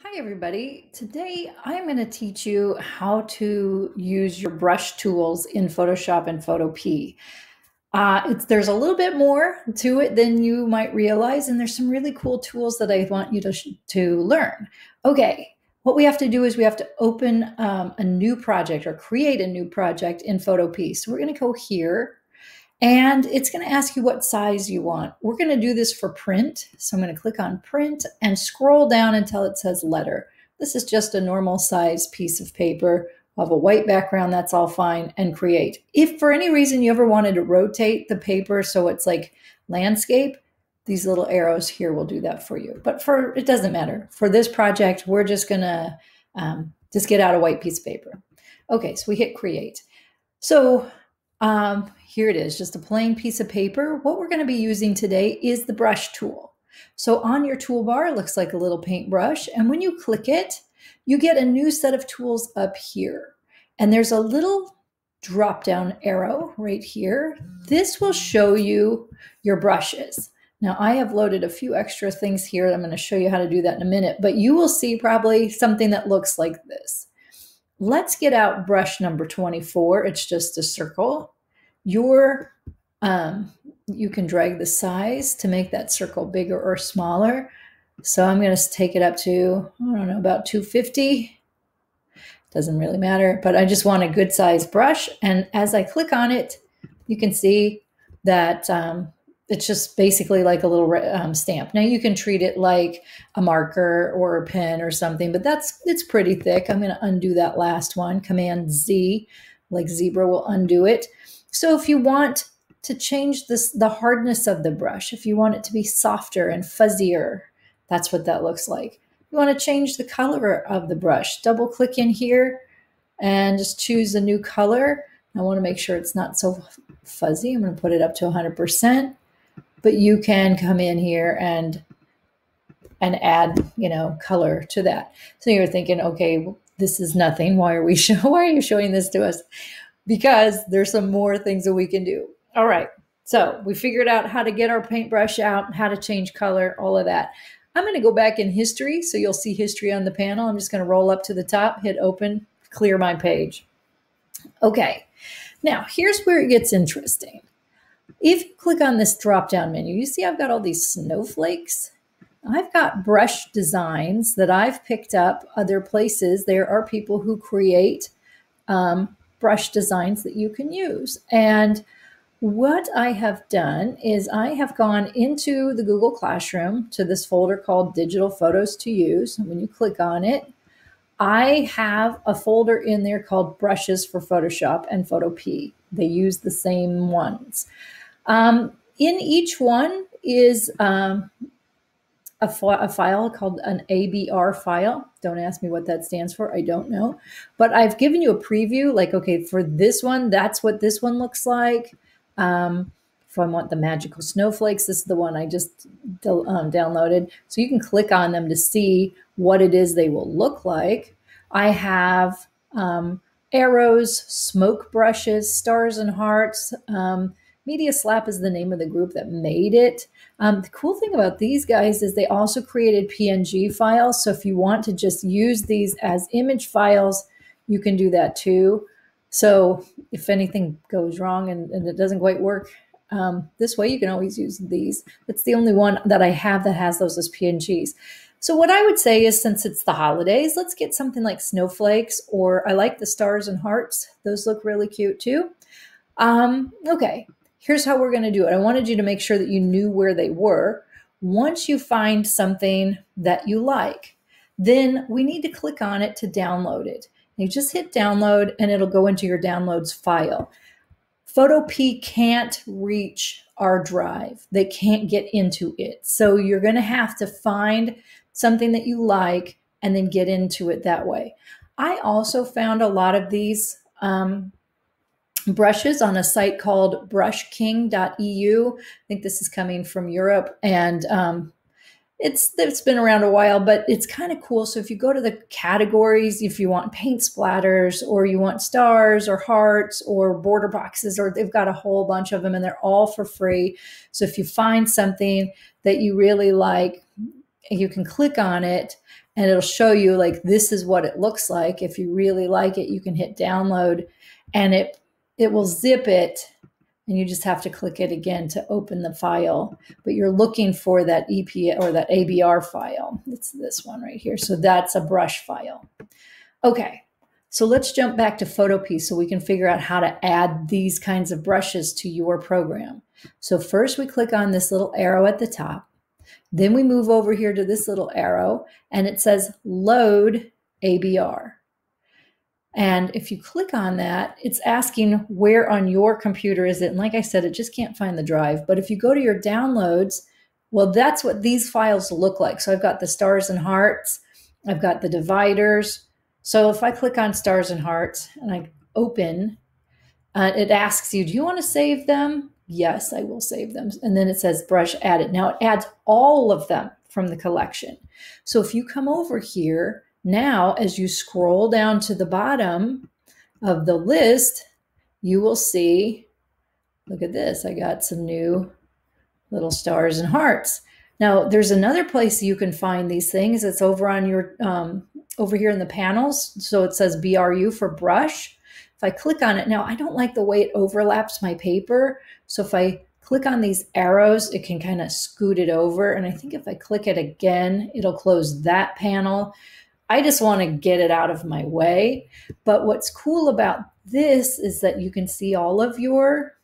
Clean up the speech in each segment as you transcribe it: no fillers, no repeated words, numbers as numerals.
Hi everybody. Today I'm going to teach you how to use your brush tools in Photoshop and Photopea. There's a little bit more to it than you might realize, and there's some really cool tools that I want you to learn. Okay, what we have to do is we have to open a new project or create a new project in Photopea. So we're going to go here and it's going to ask you what size you want. We're going to do this for print. So I'm going to click on print and scroll down until it says letter. This is just a normal size piece of paper. We'll have a white background, that's all fine, and create. If for any reason you ever wanted to rotate the paper so it's like landscape, these little arrows here will do that for you. But it doesn't matter. For this project, we're just going to just get out a white piece of paper. Okay, so we hit create. So here it is, just a plain piece of paper. What we're going to be using today is the brush tool. So on your toolbar, it looks like a little paintbrush. And when you click it, you get a new set of tools up here. And there's a little drop-down arrow right here. This will show you your brushes. Now, I have loaded a few extra things here. I'm going to show you how to do that in a minute, but you will see probably something that looks like this. Let's get out brush number 24. It's just a circle. You can drag the size to make that circle bigger or smaller. So I'm going to take it up to, I don't know, about 250. Doesn't really matter, but I just want a good size brush. And as I click on it, you can see that it's just basically like a little stamp. Now you can treat it like a marker or a pen or something, but it's pretty thick. I'm going to undo that last one. Command Z, like zebra, will undo it. So if you want to change the hardness of the brush, if you want it to be softer and fuzzier, that's what that looks like. You want to change the color of the brush, double click in here and just choose a new color. I want to make sure it's not so fuzzy. I'm going to put it up to 100%. But you can come in here and add, color to that. So you're thinking, okay, this is nothing. Why are you showing this to us? Because there's some more things that we can do. All right. So we figured out how to get our paintbrush out, how to change color, all of that. I'm going to go back in history. So you'll see history on the panel. I'm just going to roll up to the top, hit open, clear my page. Okay. Now here's where it gets interesting. If you click on this drop-down menu, you see I've got all these snowflakes. I've got brush designs that I've picked up other places. There are people who create brush designs that you can use. And what I have done is I have gone into the Google Classroom to this folder called Digital Photos to Use. And when you click on it, I have a folder in there called Brushes for Photoshop and Photopea. They use the same ones. In each one is a file called an ABR file. Don't ask me what that stands for. I don't know. But I've given you a preview, like, okay, for this one, that's what this one looks like. If I want the magical snowflakes, this is the one I just downloaded. So you can click on them to see what it is they will look like. I have arrows, smoke brushes, stars and hearts. Media Slap is the name of the group that made it. The cool thing about these guys is they also created PNG files. So if you want to just use these as image files, you can do that too. So if anything goes wrong and it doesn't quite work this way, you can always use these. It's the only one that I have that has those as PNGs. So what I would say is, since it's the holidays, let's get something like snowflakes, or I like the stars and hearts. Those look really cute too. Okay. Here's how we're going to do it. I wanted you to make sure that you knew where they were. Once you find something that you like, then we need to click on it to download it. You just hit download and it'll go into your downloads file. Photopea can't reach our drive. They can't get into it. So you're going to have to find something that you like and then get into it that way. I also found a lot of these brushes on a site called brushking.eu. I think this is coming from Europe, and it's been around a while, but it's kind of cool. So if you go to the categories, if you want paint splatters or you want stars or hearts or border boxes, or they've got a whole bunch of them and they're all for free. So if you find something that you really like you can click on it and it'll show you like, this is what it looks like. If you really like it, you can hit download and it will zip it, and you just have to click it again to open the file. But you're looking for that EPA or that ABR file. It's this one right here. So that's a brush file. Okay, so let's jump back to Photopea so we can figure out how to add these kinds of brushes to your program. So first we click on this little arrow at the top. Then we move over here to this little arrow and it says load ABR. And if you click on that, it's asking where on your computer is it. And like I said, it just can't find the drive. But if you go to your downloads, well, that's what these files look like. So I've got the stars and hearts. I've got the dividers. So if I click on stars and hearts and I open, it asks you, do you want to save them? Yes, I will save them. And then it says brush added. Now it adds all of them from the collection. So if you come over here, now as you scroll down to the bottom of the list, you will see, look at this, I got some new little stars and hearts. Now there's another place you can find these things. It's over on your, over here in the panels. So it says BRU for brush. If I click on it, now I don't like the way it overlaps my paper. So if I click on these arrows, it can kind of scoot it over. And I think if I click it again, it'll close that panel. I just want to get it out of my way. But what's cool about this is that you can see all of your,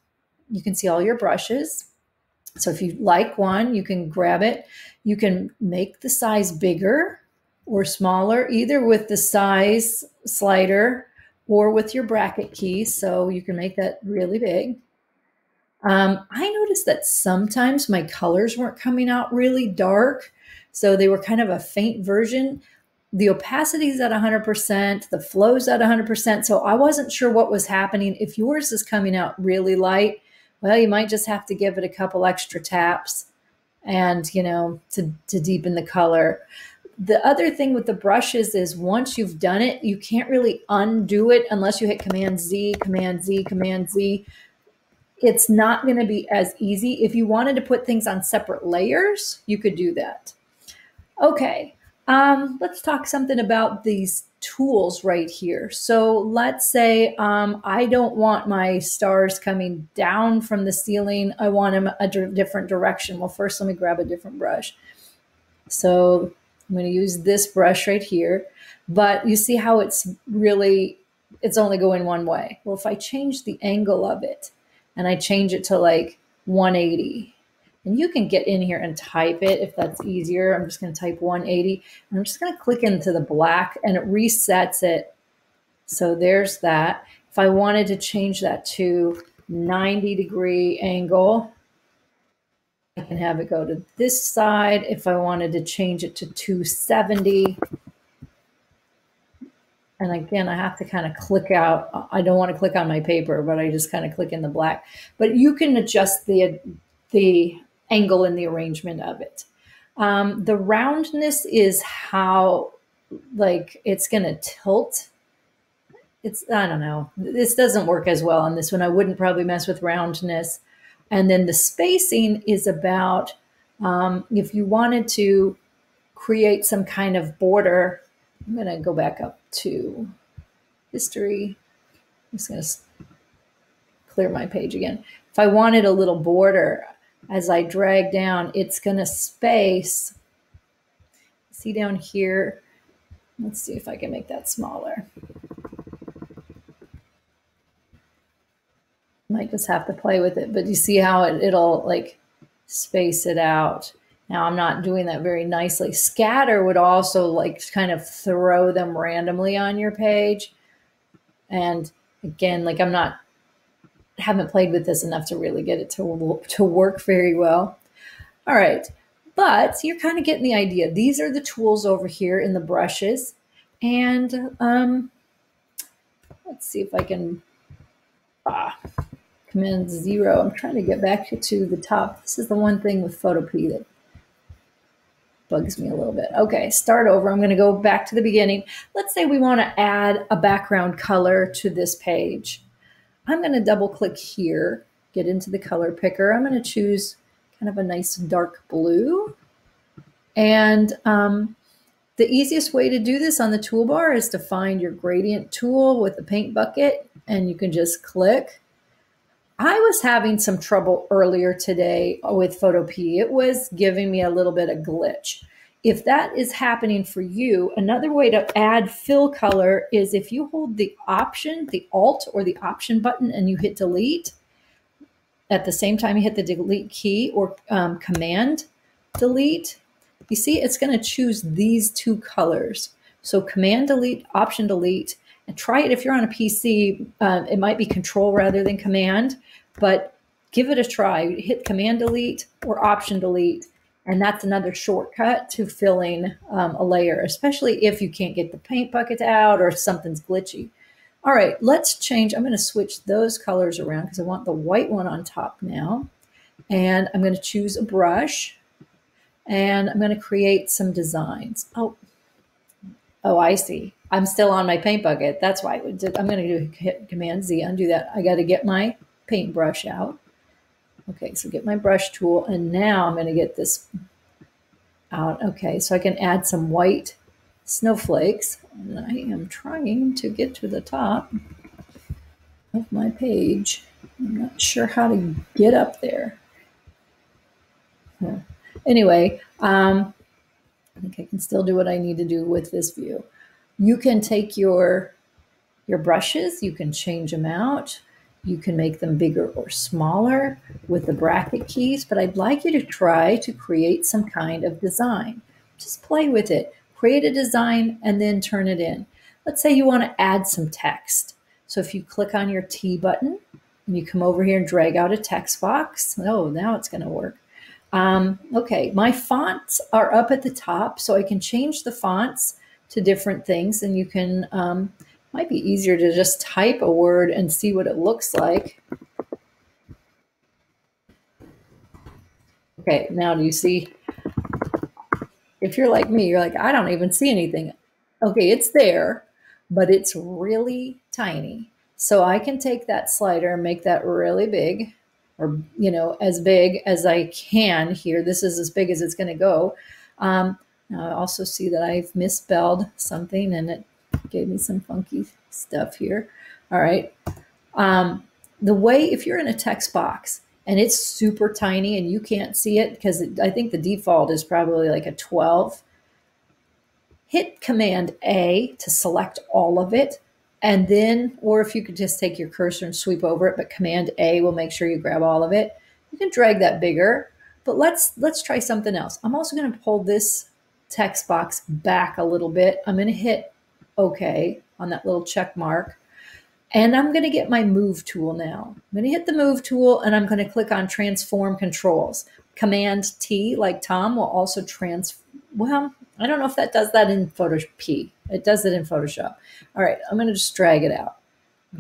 you can see all your brushes. So if you like one, you can grab it. You can make the size bigger or smaller, either with the size slider or with your bracket key. So you can make that really big. I noticed that sometimes my colors weren't coming out really dark. So they were kind of a faint version. The opacity is at 100%, the flow's at 100%. So I wasn't sure what was happening. If yours is coming out really light, well, you might just have to give it a couple extra taps and, you know, to deepen the color. The other thing with the brushes is once you've done it, you can't really undo it unless you hit Command Z, Command Z, Command Z. It's not going to be as easy. If you wanted to put things on separate layers, you could do that. Okay, let's talk something about these tools right here. So let's say I don't want my stars coming down from the ceiling. I want them a different direction. Well, first let me grab a different brush. So I'm going to use this brush right here, but you see how it's really, it's only going one way. Well, if I change the angle of it and I change it to like 180, and you can get in here and type it if that's easier. I'm just going to type 180. And I'm just going to click into the black and it resets it. So there's that. If I wanted to change that to 90-degree angle, I can have it go to this side. If I wanted to change it to 270, and again, I have to kind of click out. I don't want to click on my paper, but I just kind of click in the black. But you can adjust the angle and the arrangement of it. The roundness is how, like, it's going to tilt. It's, I don't know. This doesn't work as well on this one. I wouldn't probably mess with roundness. And then the spacing is about, if you wanted to create some kind of border, I'm going to go back up to history. I'm just going to clear my page again. If I wanted a little border, as I drag down, it's going to space. See down here? Let's see if I can make that smaller. Might just have to play with it, but you see how it'll like space it out. Now I'm not doing that very nicely. Scatter would also like kind of throw them randomly on your page. And again, like haven't played with this enough to really get it to work very well. All right, but you're kind of getting the idea. These are the tools over here in the brushes. And let's see if I can, Command 0. I'm trying to get back to the top. This is the one thing with Photopea that bugs me a little bit. Okay, start over. I'm going to go back to the beginning. Let's say we want to add a background color to this page. I'm going to double click here, get into the color picker. I'm going to choose kind of a nice dark blue. And the easiest way to do this on the toolbar is to find your gradient tool with the paint bucket, and you can just click. I was having some trouble earlier today with Photopea. It was giving me a little bit of glitch. If that is happening for you, another way to add fill color is if you hold the Option, the Alt or the Option button, and you hit delete. At the same time, you hit the delete key or Command delete. You see, it's going to choose these two colors. So Command delete, Option delete, and try it if you're on a PC. It might be Control rather than Command, but give it a try. Hit Command delete or Option delete, and that's another shortcut to filling a layer, especially if you can't get the paint bucket out or something's glitchy. All right, let's change. I'm going to switch those colors around because I want the white one on top now. And I'm going to choose a brush, and I'm going to create some designs. Oh, I see. I'm still on my paint bucket. That's why I'm going to hit Command Z, undo that. I got to get my paintbrush out. Okay, so get my brush tool, and now I'm going to get this out. Okay, so I can add some white snowflakes. And I am trying to get to the top of my page. I'm not sure how to get up there. Anyway, I think I can still do what I need to do with this view. You can take your brushes, you can change them out. You can make them bigger or smaller with the bracket keys, but I'd like you to try to create some kind of design. Just play with it. Create a design and then turn it in. Let's say you want to add some text. So if you click on your T button and you come over here and drag out a text box, oh, now it's going to work. Okay, my fonts are up at the top, so I can change the fonts to different things, and you can, might be easier to just type a word and see what it looks like. Okay, now do you see? If you're like me, you're like, I don't even see anything. Okay, it's there, but it's really tiny. So I can take that slider and make that really big, or, you know, as big as I can here. This is as big as it's going to go. Now I also see that I've misspelled something, and it gave me some funky stuff here. All right. The way, if you're in a text box and it's super tiny and you can't see it, because I think the default is probably like a 12, hit Command A to select all of it. And then, or if you could just take your cursor and sweep over it, but Command A will make sure you grab all of it. You can drag that bigger, but let's try something else. I'm also going to pull this text box back a little bit. I'm going to hit OK on that little check mark. And I'm going to get my move tool now. I'm going to hit the move tool, and I'm going to click on transform controls. Command T, like Tom, will also well, I don't know if that does that in Photopea. It does it in Photoshop. All right, I'm going to just drag it out.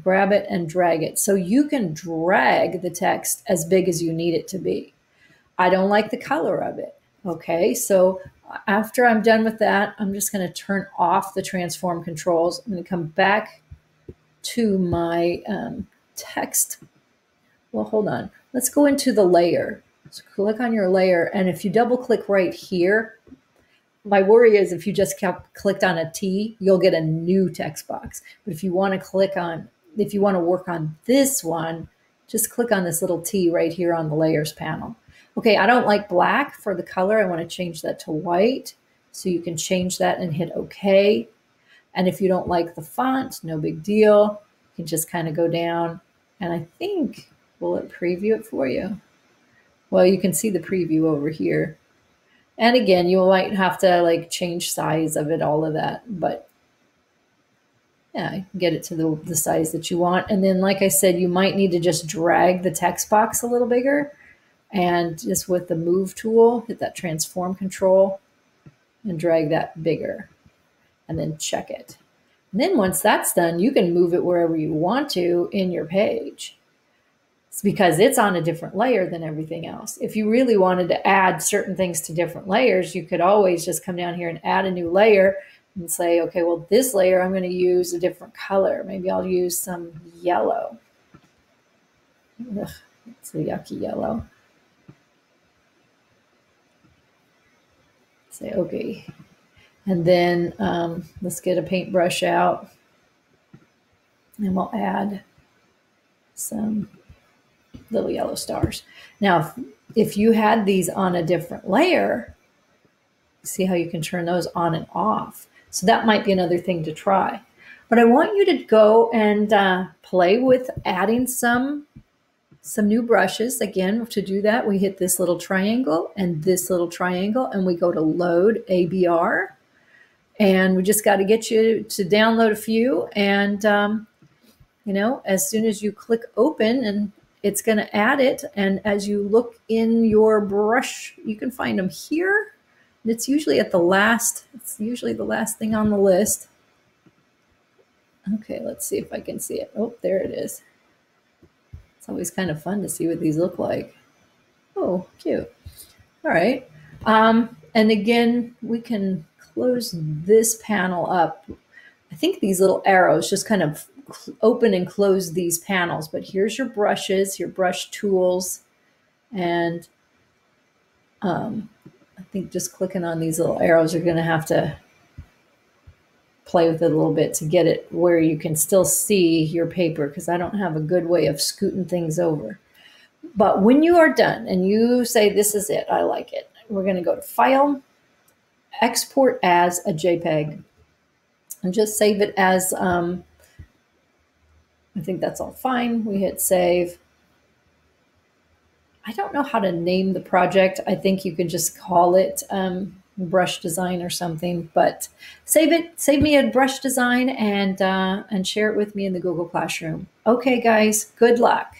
Grab it and drag it. So you can drag the text as big as you need it to be. I don't like the color of it. Okay, so after I'm done with that, I'm just going to turn off the transform controls. I'm going to come back to my text. Well, hold on. Let's go into the layer. So click on your layer, and if you double click right here, my worry is if you just clicked on a T, you'll get a new text box. But if you want to work on this one, just click on this little T right here on the layers panel. Okay, I don't like black for the color. I want to change that to white. So you can change that and hit OK. And if you don't like the font, no big deal. You can just kind of go down, and I think, will it preview it for you? Well, you can see the preview over here. And again, you might have to like change size of it, all of that, but yeah, get it to the size that you want. And then, like I said, you might need to just drag the text box a little bigger, and just with the move tool, hit that transform control and drag that bigger, and then check it. And then once that's done, you can move it wherever you want to in your page. It's because it's on a different layer than everything else. If you really wanted to add certain things to different layers, you could always just come down here and add a new layer and say, okay, well, this layer, I'm going to use a different color. Maybe I'll use some yellow. Ugh, it's a yucky yellow. Say, okay. And then let's get a paintbrush out and we'll add some little yellow stars. Now, if you had these on a different layer, see how you can turn those on and off. So that might be another thing to try. But I want you to go and play with adding some new brushes. Again, to do that, we hit this little triangle and this little triangle, and we go to load ABR. And we just got to get you to download a few. And, as soon as you click open, and it's going to add it. And as you look in your brush, you can find them here. And it's usually the last thing on the list. Okay, let's see if I can see it. Oh, there it is. It's always kind of fun to see what these look like. Oh, cute. All right. And again, we can close this panel up. I think these little arrows just kind of open and close these panels, but here's your brushes, your brush tools. And I think just clicking on these little arrows, you're going to have to play with it a little bit to get it where you can still see your paper, because I don't have a good way of scooting things over. But when you are done and you say, this is it, I like it, we're going to go to File, Export as a JPEG, and just save it as, I think that's all fine. We hit save. I don't know how to name the project. I think you can just call it brush design or something, but save me a brush design and share it with me in the Google Classroom. Okay, guys, good luck.